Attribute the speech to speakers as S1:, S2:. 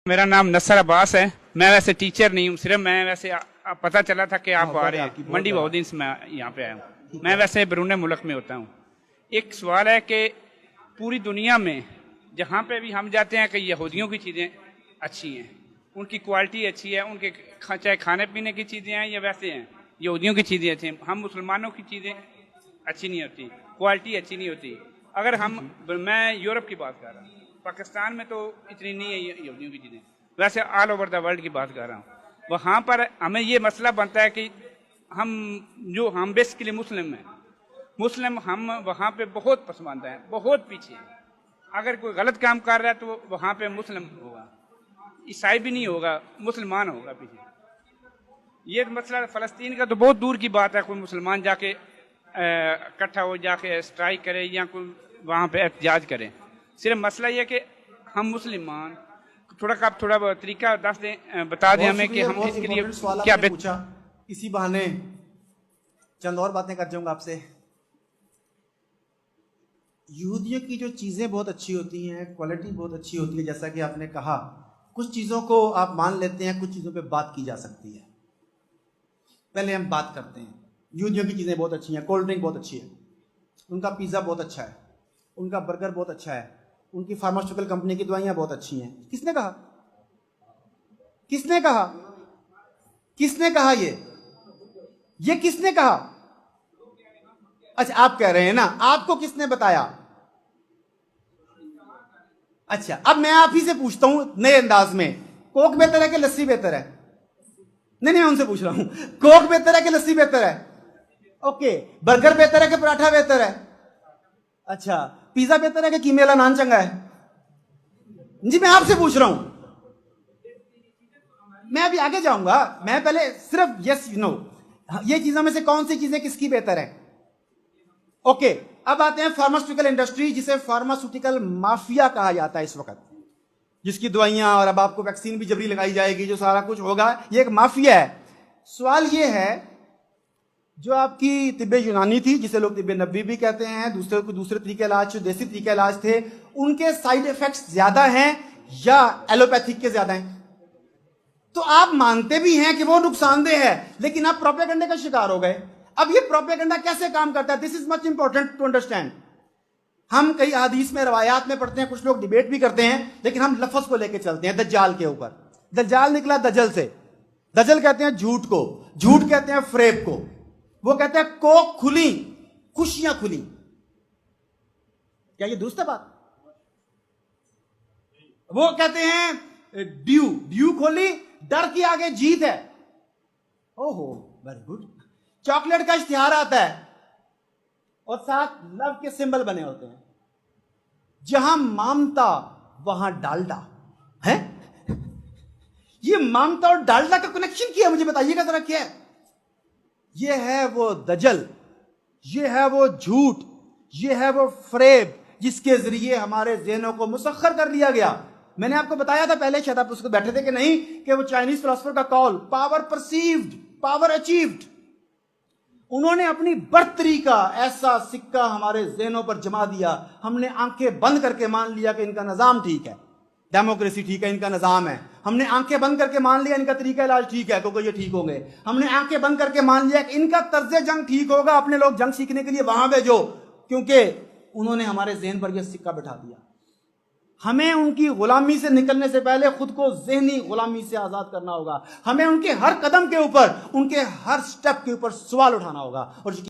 S1: मेरा नाम नसर अब्बास है। मैं वैसे टीचर नहीं हूँ, सिर्फ मैं वैसे पता चला था कि आप आ रहे हैं, मंडी बहुत दिन से मैं यहाँ पे आया हूँ। मैं वैसे बैरून मुल्क में होता हूँ। एक सवाल है कि पूरी दुनिया में जहाँ पे भी हम जाते हैं कि यहूदियों की चीज़ें अच्छी हैं, उनकी क्वालिटी अच्छी है, उनके चाहे खाने पीने की चीज़ें हैं या वैसे हैं, यहूदियों की चीज़ें अच्छी हैं। हम मुसलमानों की चीज़ें अच्छी नहीं होती, क्वालिटी अच्छी नहीं होती। अगर मैं यूरोप की बात कर रहा हूँ, पाकिस्तान में तो इतनी नहीं है यहूदियों की चीज़ें, वैसे ऑल ओवर द वर्ल्ड की बात कर रहा हूँ। वहाँ पर हमें ये मसला बनता है कि हम बेसिकली मुस्लिम हम वहाँ पे बहुत पसमानदा हैं, बहुत पीछे हैं। अगर कोई गलत काम कर रहा है तो वहाँ पे मुस्लिम होगा, ईसाई भी नहीं होगा, मुसलमान होगा पीछे। ये मसला फ़लस्तीन का तो बहुत दूर की बात है, कोई मुसलमान जाके इकट्ठा हो जाके स्ट्राइक करे या कोई वहाँ पे एहतजाज करे। सिर्फ मसला ये कि हम मुसलमान थोड़ा तरीका बता दें हमें कि हम इसके लिए क्या
S2: पूछा। इसी बहाने चंद और बातें कर जाऊंगा आपसे। यहूदियों की जो चीज़ें बहुत अच्छी होती हैं, क्वालिटी बहुत अच्छी होती है, जैसा कि आपने कहा, कुछ चीज़ों को आप मान लेते हैं, कुछ चीज़ों पे बात की जा सकती है। पहले हम बात करते हैं, यहूदियों की चीज़ें बहुत अच्छी हैं, कोल्ड ड्रिंक बहुत अच्छी है, उनका पिज़्ज़ा बहुत अच्छा है, उनका बर्गर बहुत अच्छा है, उनकी फार्मास्यूटिकल कंपनी की दवाइयाँ बहुत अच्छी हैं। किसने कहा? किसने कहा? किसने कहा? ये किसने कहा? अच्छा, आप कह रहे हैं ना, आपको किसने बताया? अच्छा, अब मैं आप ही से पूछता हूं नए अंदाज में, कोक बेहतर है कि लस्सी बेहतर है? नहीं, उनसे पूछ रहा हूं, कोक बेहतर है कि लस्सी बेहतर है? ओके, बर्गर बेहतर है कि पराठा बेहतर है? अच्छा, पिज्जा बेहतर है कि कीमे वाला नान चंगा है? जी, मैं आपसे पूछ रहा हूं। मैं अभी आगे जाऊंगा, मैं पहले सिर्फ यस नो, ये चीजों में से कौन सी चीजें किसकी बेहतर है? ओके, अब आते हैं फार्मास्यूटिकल इंडस्ट्री, जिसे फार्मास्यूटिकल माफिया कहा जाता है इस वक्त, जिसकी दवाइयां और अब आपको वैक्सीन भी जबरी लगाई जाएगी, जो सारा कुछ होगा, ये एक माफिया है। सवाल ये है, जो आपकी तिब्बे यूनानी थी, जिसे लोग तिब्बे नबी भी कहते हैं, दूसरे तरीके इलाज, जो देसी तरीके इलाज थे, उनके साइड इफेक्ट्स ज्यादा हैं या एलोपैथिक के ज्यादा हैं? तो आप मानते भी हैं कि वो नुकसानदेह है, लेकिन आप प्रोपेगेंडा का शिकार हो गए। अब ये प्रोपेगेंडा कैसे काम करता है, this is much important to understand. हम कई हदीस में, रवायात में पढ़ते हैं, कुछ लोग डिबेट भी करते हैं, लेकिन हम लफ्ज को लेकर चलते हैं दज्जाल के ऊपर। दज्जाल निकला दजल से, दजल कहते हैं झूठ को, झूठ कहते हैं फ्रेब को, वो कहते हैं कोक खुली, खुशियां खुली। क्या ये दुरुस्त है बात? वो कहते हैं ड्यू खोली, डर की आगे जीत है। ओहो, वेरी गुड। चॉकलेट का इश्तिहार आता है और साथ लव के सिंबल बने होते हैं, जहां ममता वहां डालडा है। ये ममता और डालडा का कनेक्शन क्या है, मुझे बताइएगा जरा क्या है? ये है वो दजल, ये है वो झूठ, ये है वो फ्रेब, जिसके जरिए हमारे ज़हनों को मुसख्खर कर लिया गया। मैंने आपको बताया था पहले, शायद आप उसको बैठे थे कि नहीं, कि वो चाइनीज फिलोसफर का call, power perceived, power achieved. उन्होंने अपनी बर्तरी का ऐसा सिक्का हमारे ज़हनों पर जमा दिया, हमने आंखें बंद करके मान लिया कि इनका निजाम ठीक है, डेमोक्रेसी ठीक है, इनका निजाम है। हमने आंखें बंद करके मान लिया इनका तरीका इलाज ठीक है, क्योंकि ये ठीक होंगे। हमने आंखें बंद करके मान लिया कि इनका तर्ज जंग ठीक होगा, अपने लोग जंग सीखने के लिए वहां भेजो, क्योंकि उन्होंने हमारे ज़हन पर यह सिक्का बैठा दिया। हमें उनकी गुलामी से निकलने से पहले खुद को ज़हनी गुलामी से आजाद करना होगा। हमें उनके हर कदम के ऊपर, उनके हर स्टेप के ऊपर सवाल उठाना होगा। और